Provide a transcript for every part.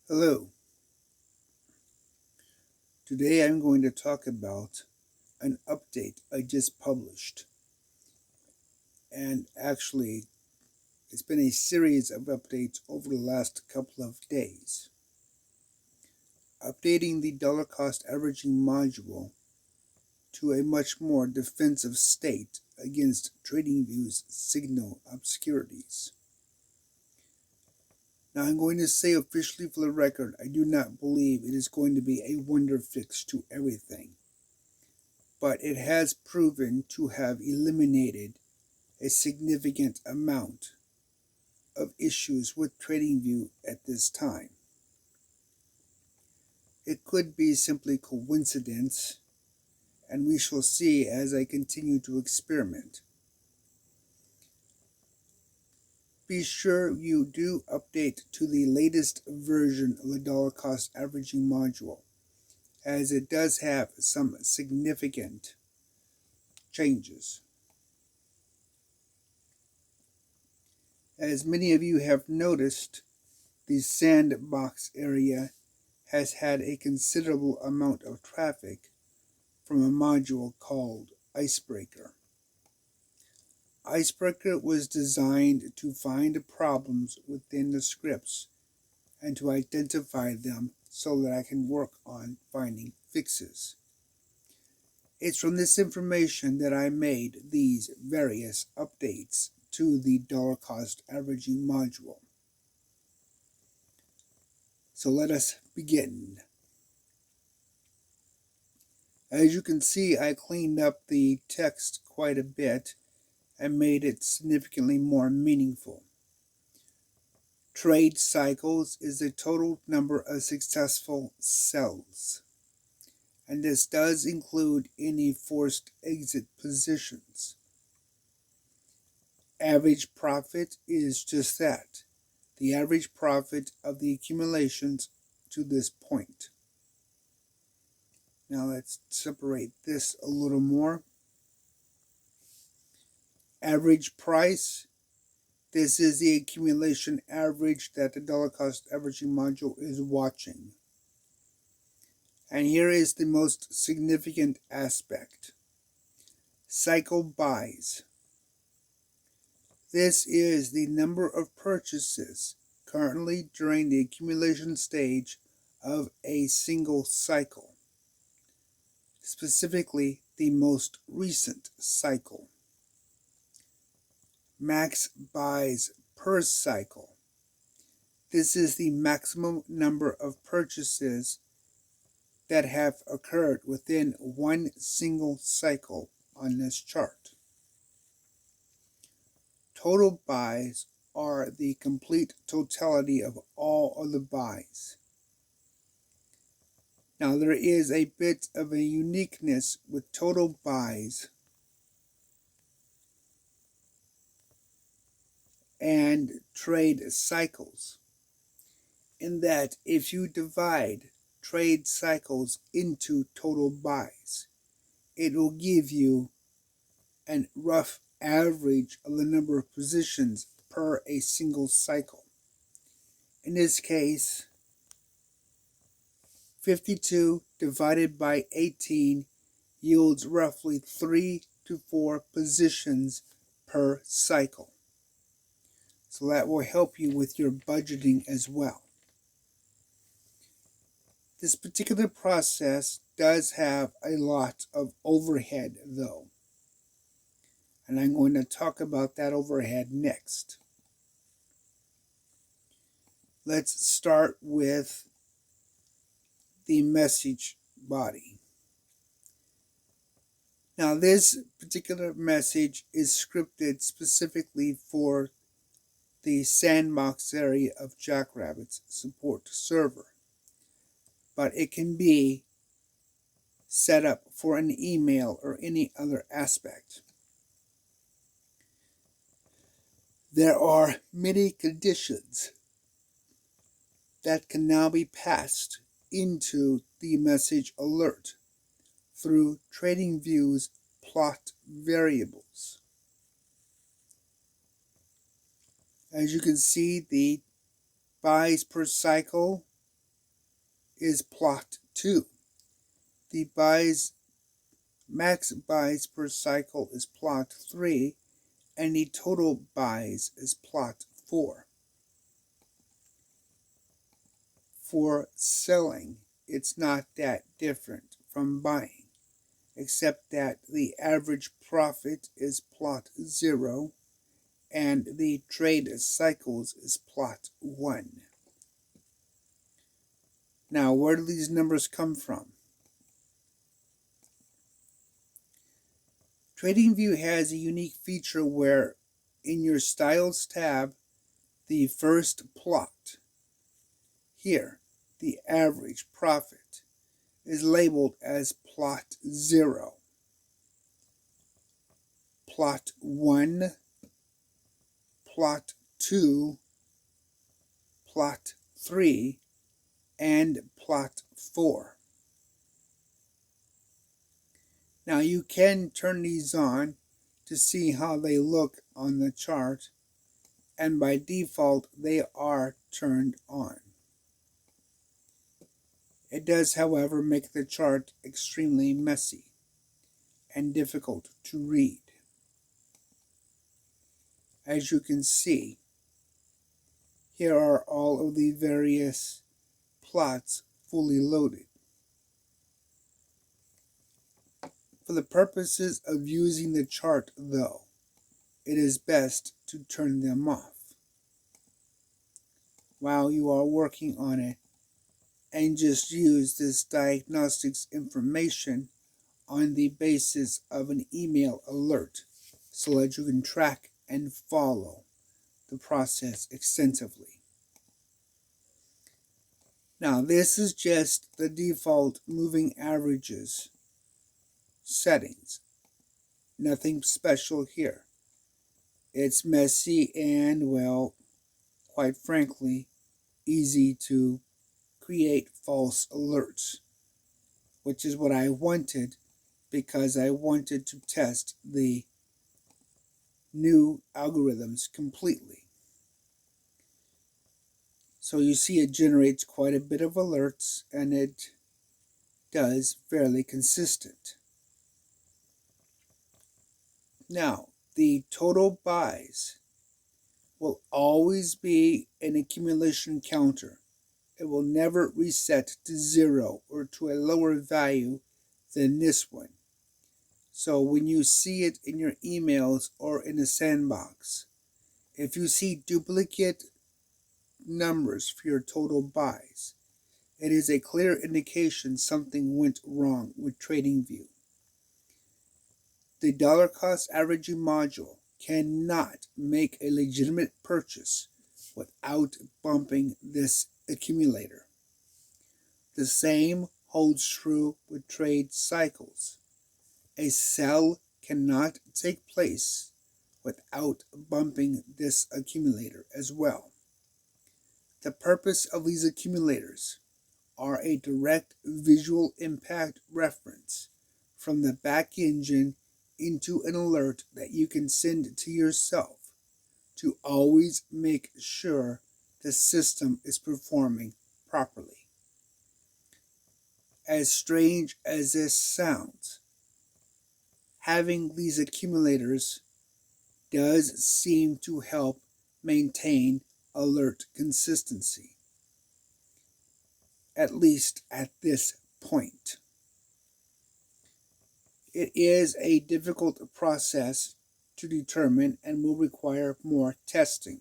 Hello. Today I'm going to talk about an update I just published. And actually, it's been a series of updates over the last couple of days. Updating the dollar cost averaging module to a much more defensive state against TradingView's signal obscurities. Now I'm going to say officially for the record, I do not believe it is going to be a wonder fix to everything. But it has proven to have eliminated a significant amount of issues with TradingView at this time. It could be simply coincidence, and we shall see as I continue to experiment. Be sure you do update to the latest version of the dollar cost averaging module, as it does have some significant changes. As many of you have noticed, the sandbox area has had a considerable amount of traffic from a module called Icebreaker. Icebreaker was designed to find problems within the scripts and to identify them so that I can work on finding fixes. It's from this information that I made these various updates to the dollar cost averaging module. So let us begin. As you can see, I cleaned up the text quite a bit and made it significantly more meaningful. Trade cycles is the total number of successful sells, and this does include any forced exit positions. Average profit is just that, the average profit of the accumulations to this point. Now let's separate this a little more. Average price, this is the accumulation average that the dollar cost averaging module is watching. And here is the most significant aspect. Cycle buys. This is the number of purchases currently during the accumulation stage of a single cycle, specifically the most recent cycle. Max buys per cycle. This is the maximum number of purchases that have occurred within one single cycle on this chart. Total buys are the complete totality of all of the buys. Now there is a bit of a uniqueness with total buys and trade cycles, in that if you divide trade cycles into total buys, it will give you a rough average of the number of positions per a single cycle. In this case, 52 divided by 18 yields roughly 3 to 4 positions per cycle. So that will help you with your budgeting as well. This particular process does have a lot of overhead though, and I'm going to talk about that overhead next. Let's start with the message body. Now this particular message is scripted specifically for the sandbox area of Jackrabbit's support server, but it can be set up for an email or any other aspect. There are many conditions that can now be passed into the message alert through TradingView's plot variables. As you can see, the buys per cycle is plot 2. The max buys per cycle is plot 3, and the total buys is plot 4. For selling, it's not that different from buying, except that the average profit is plot 0, and the trade cycles is plot 1. Now, where do these numbers come from? TradingView has a unique feature where in your Styles tab, the first plot, here, the average profit, is labeled as plot 0, plot 1, plot 2, plot 3, and plot 4. Now you can turn these on to see how they look on the chart, and by default they are turned on. It does, however, make the chart extremely messy and difficult to read. As you can see, here are all of the various plots fully loaded. For the purposes of using the chart, though, it is best to turn them off while you are working on it, and just use this diagnostics information on the basis of an email alert so that you can track and follow the process extensively. Now, this is just the default moving averages settings. Nothing special here. It's messy and, well, quite frankly, easy to create false alerts, which is what I wanted because I wanted to test the new algorithms completely. So you see it generates quite a bit of alerts, and it does fairly consistent. Now, the total buys will always be an accumulation counter. It will never reset to 0 or to a lower value than this one. So when you see it in your emails or in a sandbox, if you see duplicate numbers for your total buys, it is a clear indication something went wrong with TradingView. The dollar cost averaging module cannot make a legitimate purchase without bumping this accumulator. The same holds true with trade cycles. A sell cannot take place without bumping this accumulator as well. The purpose of these accumulators are a direct visual impact reference from the back engine into an alert that you can send to yourself to always make sure the system is performing properly. As strange as this sounds, having these accumulators does seem to help maintain alert consistency, at least at this point. It is a difficult process to determine and will require more testing.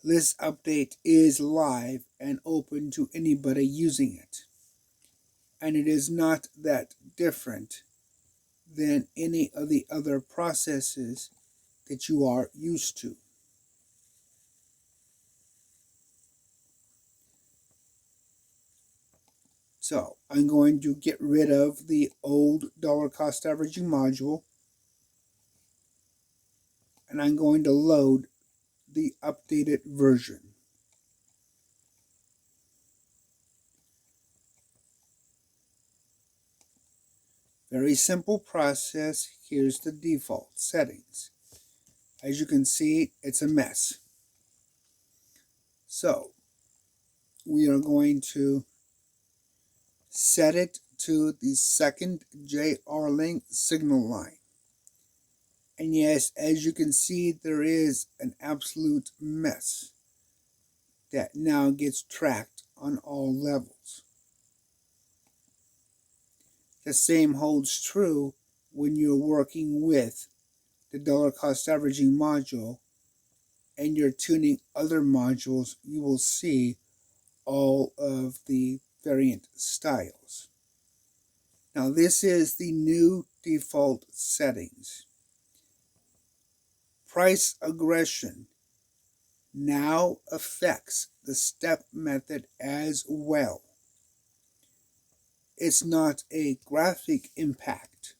This update is live and open to anybody using it, and it is not that different than any of the other processes that you are used to. So I'm going to get rid of the old dollar cost averaging module, and I'm going to load the updated version. Very simple process. Here's the default settings. As you can see, it's a mess. So we are going to set it to the second JR link signal line. And yes, as you can see, there is an absolute mess that now gets tracked on all levels. The same holds true when you're working with the dollar cost averaging module and you're tuning other modules. You will see all of the variant styles. Now this is the new default settings. Price aggression now affects the step method as well. It's not a graphic impact,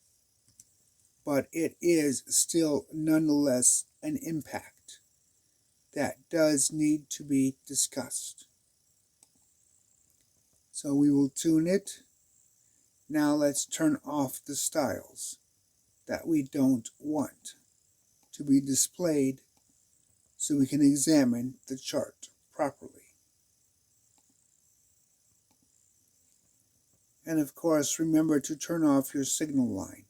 but it is still nonetheless an impact that does need to be discussed. So we will tune it. Now let's turn off the styles that we don't want to be displayed so we can examine the chart properly. And of course, remember to turn off your signal line.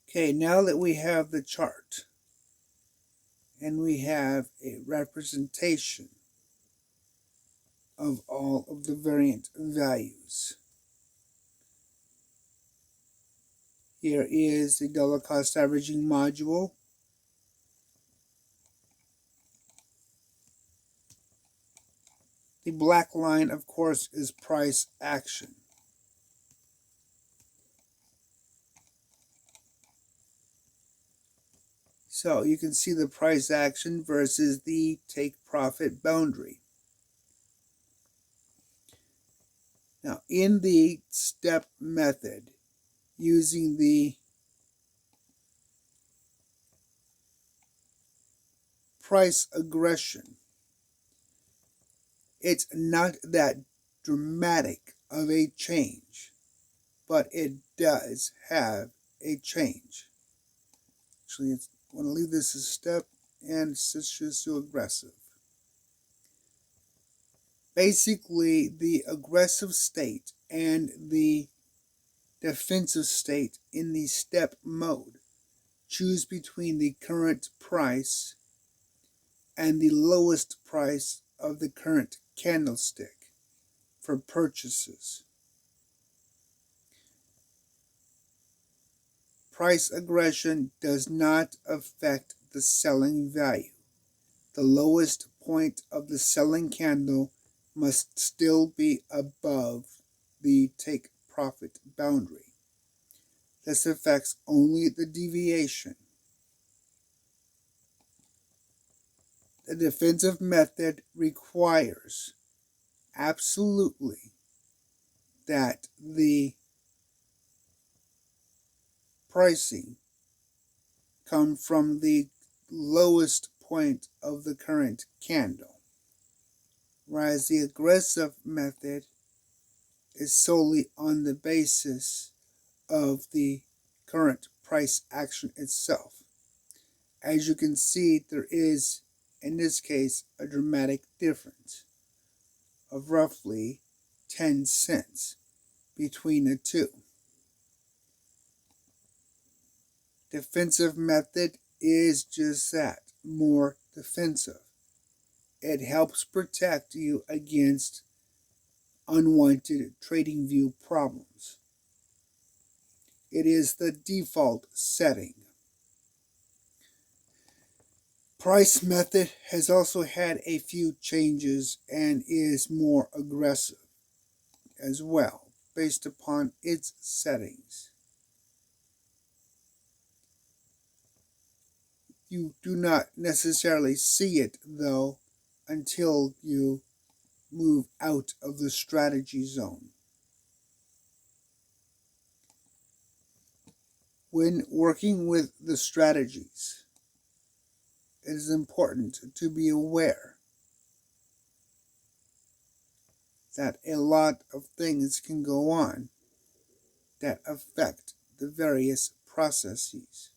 Okay, now that we have the chart and we have a representation of all of the variant values, here is the dollar cost averaging module. The black line, of course, is price action. So you can see the price action versus the take profit boundary. Now, in the step method, using the price aggression, it's not that dramatic of a change, but it does have a change. Actually, I want to leave this as step and switch this to aggressive. Basically, the aggressive state and the defensive state in the step mode choose between the current price and the lowest price of the current candlestick for purchases. Price aggression does not affect the selling value. The lowest point of the selling candle must still be above the take profit boundary. This affects only the deviation. The defensive method requires absolutely that the pricing come from the lowest point of the current candle, whereas the aggressive method is solely on the basis of the current price action itself. As you can see, there is, in this case, a dramatic difference of roughly 10 cents between the two. Defensive method is just that, more defensive. It helps protect you against unwanted trading view problems. It is the default setting. Price method has also had a few changes and is more aggressive as well, based upon its settings. You do not necessarily see it, though, until you move out of the strategy zone. When working with the strategies, it is important to be aware that a lot of things can go on that affect the various processes.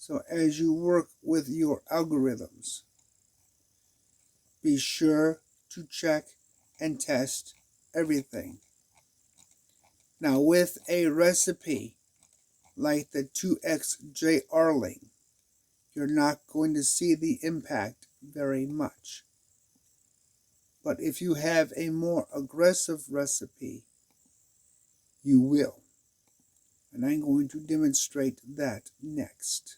So as you work with your algorithms, be sure to check and test everything. Now with a recipe like the 2xJ Arling, you're not going to see the impact very much. But if you have a more aggressive recipe, you will. And I'm going to demonstrate that next.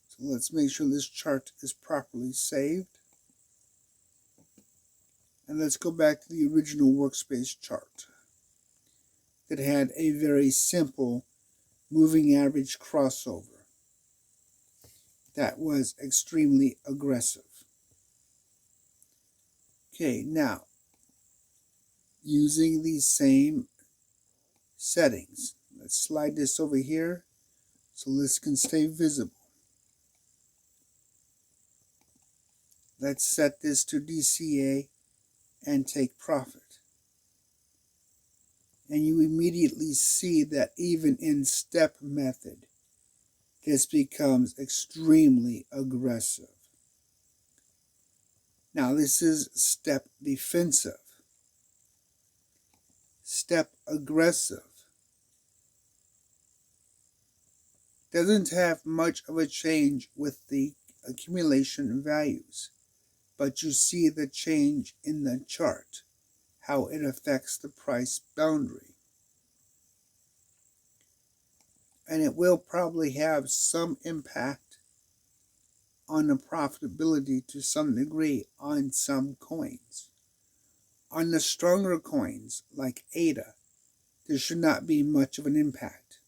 So let's make sure this chart is properly saved. And let's go back to the original workspace chart that had a very simple moving average crossover that was extremely aggressive. Okay, now using these same settings, let's slide this over here so this can stay visible. Let's set this to DCA and take profit. And you immediately see that even in step method, this becomes extremely aggressive. Now this is step defensive. Step aggressive doesn't have much of a change with the accumulation values, but you see the change in the chart, how it affects the price boundary. And it will probably have some impact on the profitability to some degree on some coins. On the stronger coins like ADA, there should not be much of an impact.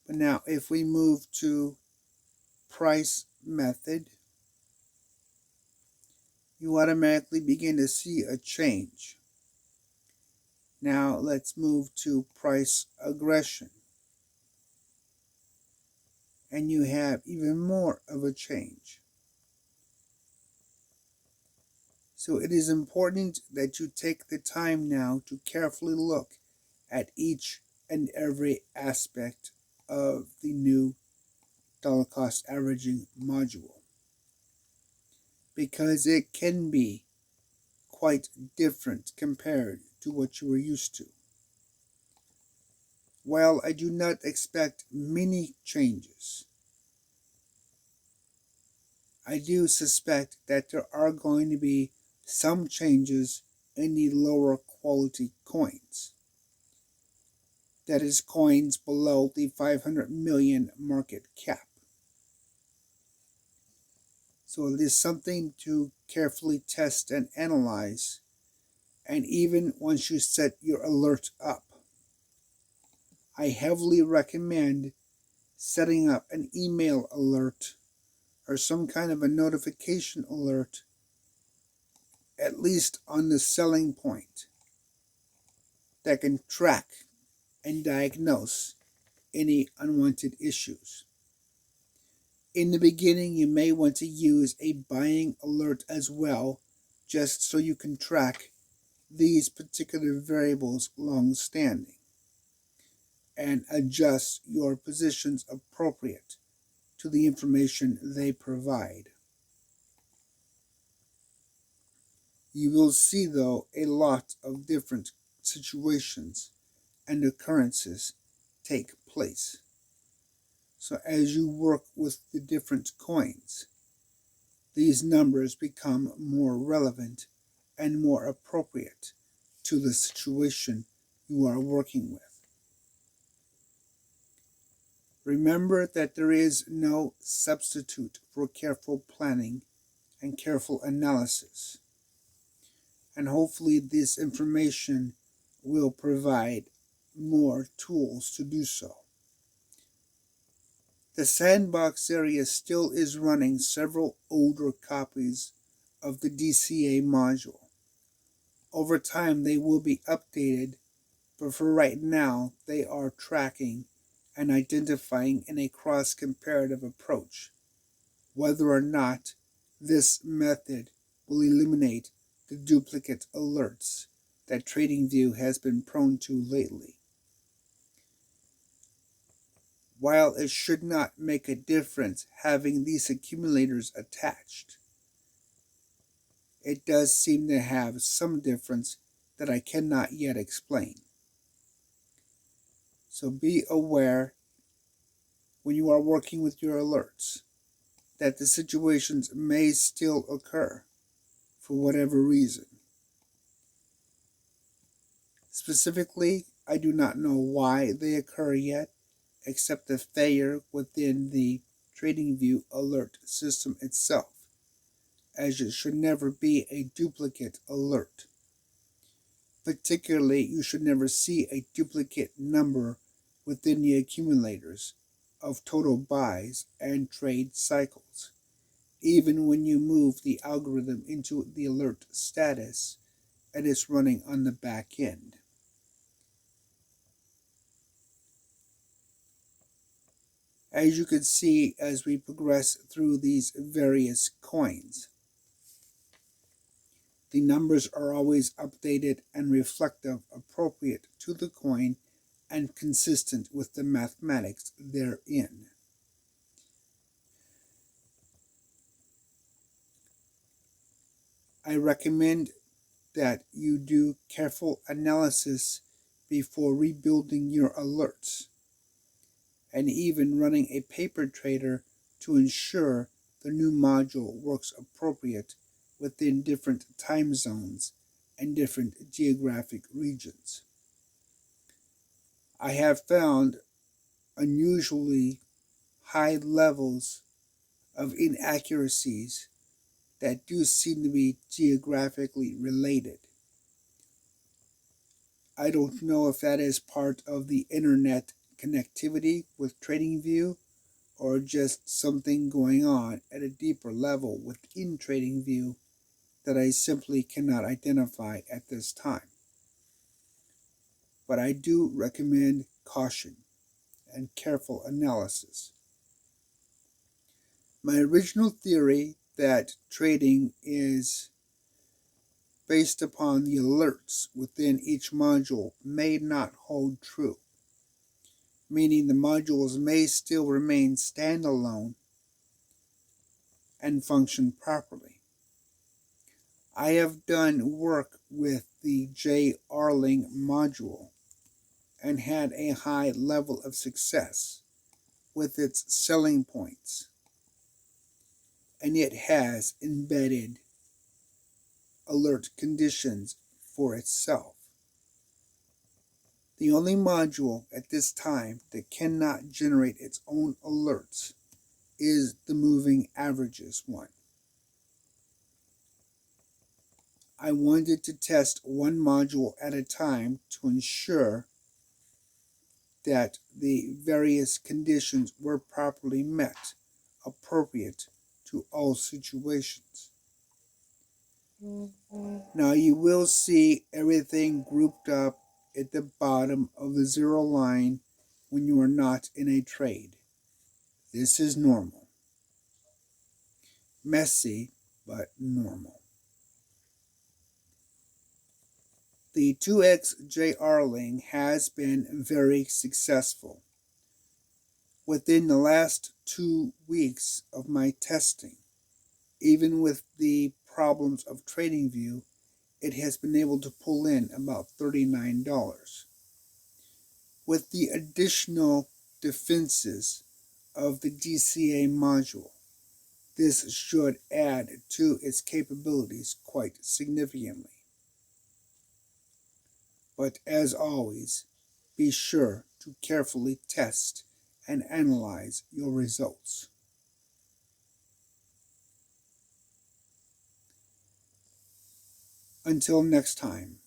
But now if we move to price method, you automatically begin to see a change. Now let's move to price aggression. And you have even more of a change. So it is important that you take the time now to carefully look at each and every aspect of the new dollar cost averaging module, because it can be quite different compared to what you were used to. While I do not expect many changes, I do suspect that there are going to be some changes in the lower quality coins. That is, coins below the 500 million market cap. So it is something to carefully test and analyze. And even once you set your alert up, I heavily recommend setting up an email alert or some kind of a notification alert, at least on the selling point, that can track and diagnose any unwanted issues. In the beginning, you may want to use a buying alert as well, just so you can track these particular variables long-standing and adjust your positions appropriate to the information they provide. You will see, though, a lot of different situations and occurrences take place. So as you work with the different coins, these numbers become more relevant and more appropriate to the situation you are working with. Remember that there is no substitute for careful planning and careful analysis. And hopefully this information will provide more tools to do so. The sandbox area still is running several older copies of the DCA module. Over time they will be updated, but for right now they are tracking and identifying in a cross-comparative approach whether or not this method will eliminate the duplicate alerts that TradingView has been prone to lately. While it should not make a difference having these accumulators attached, it does seem to have some difference that I cannot yet explain. So be aware when you are working with your alerts that the situations may still occur for whatever reason. Specifically, I do not know why they occur yet, except the failure within the TradingView alert system itself, as it should never be a duplicate alert. Particularly, you should never see a duplicate number within the accumulators of total buys and trade cycles, even when you move the algorithm into the alert status and it's running on the back end. As you can see as we progress through these various coins, the numbers are always updated and reflective, appropriate to the coin, and consistent with the mathematics therein. I recommend that you do careful analysis before rebuilding your alerts, and even running a paper trader to ensure the new module works appropriate within different time zones and different geographic regions. I have found unusually high levels of inaccuracies that do seem to be geographically related. I don't know if that is part of the internet connectivity with TradingView or just something going on at a deeper level within TradingView that I simply cannot identify at this time. But I do recommend caution and careful analysis. My original theory that trading is based upon the alerts within each module may not hold true, meaning the modules may still remain standalone and function properly. I have done work with the J. Arling module and had a high level of success with its selling points, and it has embedded alert conditions for itself. The only module at this time that cannot generate its own alerts is the moving averages one. I wanted to test one module at a time to ensure that the various conditions were properly met, appropriate to all situations. Now you will see everything grouped up at the bottom of the zero line when you are not in a trade. This is normal. Messy, but normal. The 2x J. Arling has been very successful. Within the last 2 weeks of my testing, even with the problems of TradingView, it has been able to pull in about $39. With the additional defenses of the DCA module, this should add to its capabilities quite significantly. But as always, be sure to carefully test and analyze your results. Until next time.